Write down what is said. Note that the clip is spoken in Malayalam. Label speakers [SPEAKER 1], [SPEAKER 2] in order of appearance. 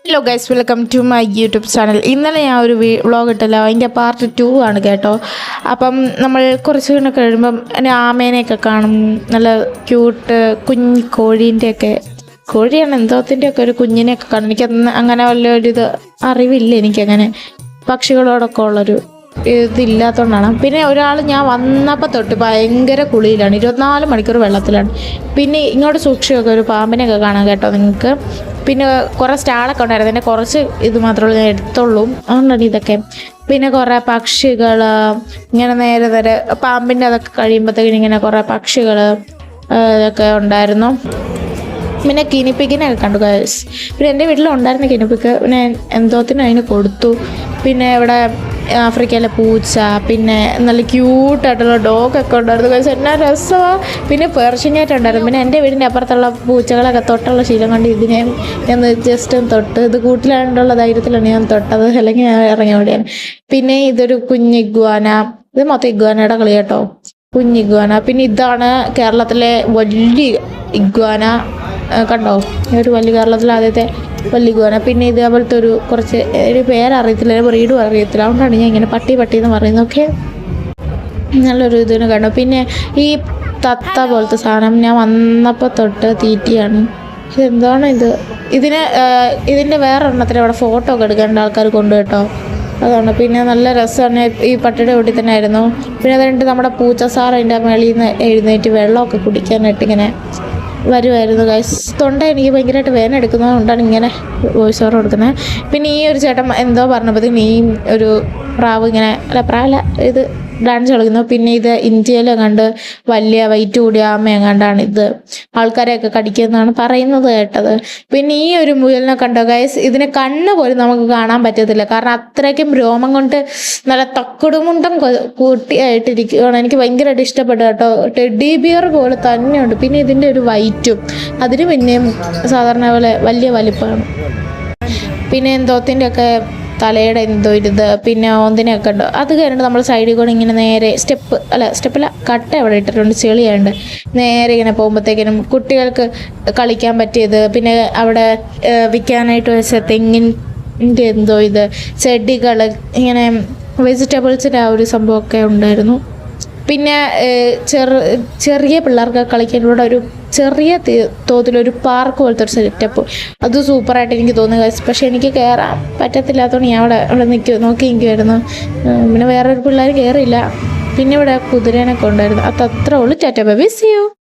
[SPEAKER 1] Hello guys, welcome to my YouTube channel. ഇന്നലെ ഞാൻ ഒരു വ്ളോഗ് ഇട്ടല്ലോ, അതിൻ്റെ പാർട്ട് 2 ആണ് കേട്ടോ. അപ്പം നമ്മൾ കുറച്ച് കഴിഞ്ഞ് കഴിയുമ്പം എൻ്റെ ആമേനെയൊക്കെ കാണും. നല്ല ക്യൂട്ട് കുഞ്ഞ് കോഴീൻ്റെയൊക്കെ, കോഴിയാണ് എന്തോത്തിൻ്റെയൊക്കെ ഒരു കുഞ്ഞിനെയൊക്കെ കാണും. എനിക്കന്ന് അങ്ങനെ വല്ലൊരിത് അറിവില്ല, എനിക്കങ്ങനെ പക്ഷികളോടൊക്കെ ഉള്ളൊരു ഇതില്ലാത്തതുകൊണ്ടാണ്. പിന്നെ ഒരാൾ ഞാൻ വന്നപ്പോൾ തൊട്ട് ഭയങ്കര കുളിയിലാണ്, 24 മണിക്കൂർ വെള്ളത്തിലാണ്. പിന്നെ ഇങ്ങോട്ട് സൂക്ഷിച്ചൊക്കെ ഒരു പാമ്പിനെയൊക്കെ കാണാം കേട്ടോ നിങ്ങൾക്ക്. പിന്നെ കുറേ സ്റ്റാളൊക്കെ ഉണ്ടായിരുന്നു, എൻ്റെ കുറച്ച് ഇത് മാത്രമേ ഞാൻ എടുത്തുള്ളൂ, അതുകൊണ്ടാണ് ഇതൊക്കെ. പിന്നെ കുറേ പക്ഷികൾ ഇങ്ങനെ നേരെ പാമ്പിൻ്റെ അതൊക്കെ കഴിയുമ്പോഴത്തേക്കിനും ഇങ്ങനെ കുറേ പക്ഷികൾ ഇതൊക്കെ ഉണ്ടായിരുന്നു. പിന്നെ കിനിപ്പിക്കിനൊക്കെ കണ്ടു ഗൈസ്. പിന്നെ എൻ്റെ വീട്ടിലുണ്ടായിരുന്ന കിനിപ്പിക്ക് പിന്നെ എന്തോത്തിനും അതിന് കൊടുത്തു. പിന്നെ ഇവിടെ ആഫ്രിക്കയിലെ പൂച്ച, പിന്നെ നല്ല ക്യൂട്ടായിട്ടുള്ള ഡോഗൊക്കെ ഉണ്ടായിരുന്നു ഗൈസ്, എന്നാ രസമാണ്. പിന്നെ പേർഷ്യൻ ക്യാറ്റ് ഉണ്ടായിരുന്നു. പിന്നെ എൻ്റെ വീടിൻ്റെ അപ്പുറത്തുള്ള പൂച്ചകളൊക്കെ തൊട്ടുള്ള ശീലം കൊണ്ട് ഇതിനെ ഞാൻ ജസ്റ്റ് തൊട്ട്, ഇത് കൂട്ടിലാണ്ടുള്ള ധൈര്യത്തിലാണ് ഞാൻ തൊട്ടത്, അല്ലെങ്കിൽ ഞാൻ ഇറങ്ങി ഓടിയാണ്. പിന്നെ ഇതൊരു കുഞ്ഞ് ഇഗ്വാന, ഇത് മൊത്തം ഇഗ്വാനയുടെ കളി കേട്ടോ, കുഞ്ഞ് ഇഗ്വാന. പിന്നെ ഇതാണ് കേരളത്തിലെ വലിയ ഇഗ്വാന, കണ്ടോ, ഒരു വലിയ കേരളത്തിലെ ആദ്യത്തെ വലിയ ഇഗ്വാന. പിന്നെ ഇതേപോലത്തെ ഒരു കുറച്ച് ഒരു പേരറിയത്തില്ല, ബ്രീഡും അറിയത്തില്ല, അതുകൊണ്ടാണ് ഞാൻ ഇങ്ങനെ പട്ടി എന്ന് പറയുന്നത്. ഓക്കെ, നല്ലൊരു ഇതിന് കണ്ടു. പിന്നെ ഈ തത്ത പോലത്തെ സാധനം ഞാൻ വന്നപ്പോൾ തൊട്ട് തീറ്റിയാണ്. ഇതെന്താണ് ഇത്? ഇതിൻ്റെ വേറെ എണ്ണത്തിന് അവിടെ ഫോട്ടോ ഒക്കെ എടുക്കേണ്ട ആൾക്കാർ കൊണ്ടു കേട്ടോ, അതാണ്. പിന്നെ നല്ല രസമാണ്, ഈ പട്ടിയുടെ വീട്ടിൽ തന്നെ ആയിരുന്നു. പിന്നെ അതുകൊണ്ട് നമ്മുടെ പൂച്ച സാർ അതിൻ്റെ മേളിൽ നിന്ന് എഴുന്നേറ്റ് വെള്ളമൊക്കെ കുടിക്കാനായിട്ട് ഇങ്ങനെ വരുമായിരുന്നു ഗൈസ്. തൊണ്ട എനിക്ക് ഭയങ്കരമായിട്ട് വേദന എടുക്കുന്നതുകൊണ്ടാണ് ഇങ്ങനെ വോയിസ് ഓവർ കൊടുക്കുന്നത്. പിന്നെ ഈ ഒരു ചേട്ടൻ എന്തോ പറഞ്ഞപ്പോഴത്തേക്കും ഈ ഒരു പ്രാവ് ഇങ്ങനെ, അല്ല പ്രാവല്ല, ഇത് ഡാൻസ് കളിക്കുന്നു. പിന്നെ ഇത് ഇന്ത്യയിലെ കണ്ട് വലിയ വൈറ്റ് കൂടിയ ആമയും കണ്ടാണ് ഇത് ആൾക്കാരെയൊക്കെ കടിക്കുന്നതാണ് പറയുന്നത് കേട്ടത്. പിന്നെ ഈ ഒരു മുയലിനെ കണ്ടോ ഗൈസ്, ഇതിനെ കണ്ണ് പോലും നമുക്ക് കാണാൻ പറ്റത്തില്ല, കാരണം അത്രയ്ക്കും രോമം കൊണ്ട് നല്ല തക്കുടുമുണ്ടം കൂട്ടിയായിട്ടിരിക്കുകയാണ്. എനിക്ക് ഭയങ്കരമായിട്ട് ഇഷ്ടപ്പെട്ടു കേട്ടോ, ടെഡി ബിയർ പോലെ തന്നെയുണ്ട്. പിന്നെ ഇതിൻ്റെ ഒരു വൈറ്റും അതിന് പിന്നെയും സാധാരണ പോലെ വലിയ വലിപ്പമാണ്. പിന്നെ എന്തോത്തിൻ്റെയൊക്കെ തലയുടെ എന്തോ ഇത്, പിന്നെ ഒന്നിനെയൊക്കെ ഉണ്ട്. അത് കഴിഞ്ഞിട്ട് നമ്മൾ സൈഡിൽ കൂടെ ഇങ്ങനെ നേരെ സ്റ്റെപ്പല്ല കട്ട അവിടെ ഇട്ടിട്ടുണ്ട്, ചെളിയുണ്ട്. നേരെ ഇങ്ങനെ പോകുമ്പോഴത്തേക്കിനും കുട്ടികൾക്ക് കളിക്കാൻ പറ്റിയത്, പിന്നെ അവിടെ വിൽക്കാനായിട്ട് വെച്ച തെങ്ങിൻ്റെ എന്തോ ഇത്, ചെടികൾ, ഇങ്ങനെ വെജിറ്റബിൾസിൻ്റെ ആ ഒരു സംഭവമൊക്കെ ഉണ്ടായിരുന്നു. പിന്നെ ചെറിയ പിള്ളേർക്ക് കളിക്കാൻ ഇവിടെ ഒരു ചെറിയ തോതിലൊരു പാർക്ക് പോലത്തെ ഒരു സെറ്റപ്പ്, അത് സൂപ്പറായിട്ട് എനിക്ക് തോന്നുക. പക്ഷെ എനിക്ക് കയറാൻ പറ്റത്തില്ലാത്തതുകൊണ്ട് ഞാൻ അവിടെ നോക്കി നിൽക്കുമായിരുന്നു. പിന്നെ വേറൊരു പിള്ളേർ കയറിയില്ല. പിന്നെ ഇവിടെ കുതിരേനൊക്കെ ഉണ്ടായിരുന്നു. അത് അത്രേ ഉള്ളൂ. Tata bye bye, see U.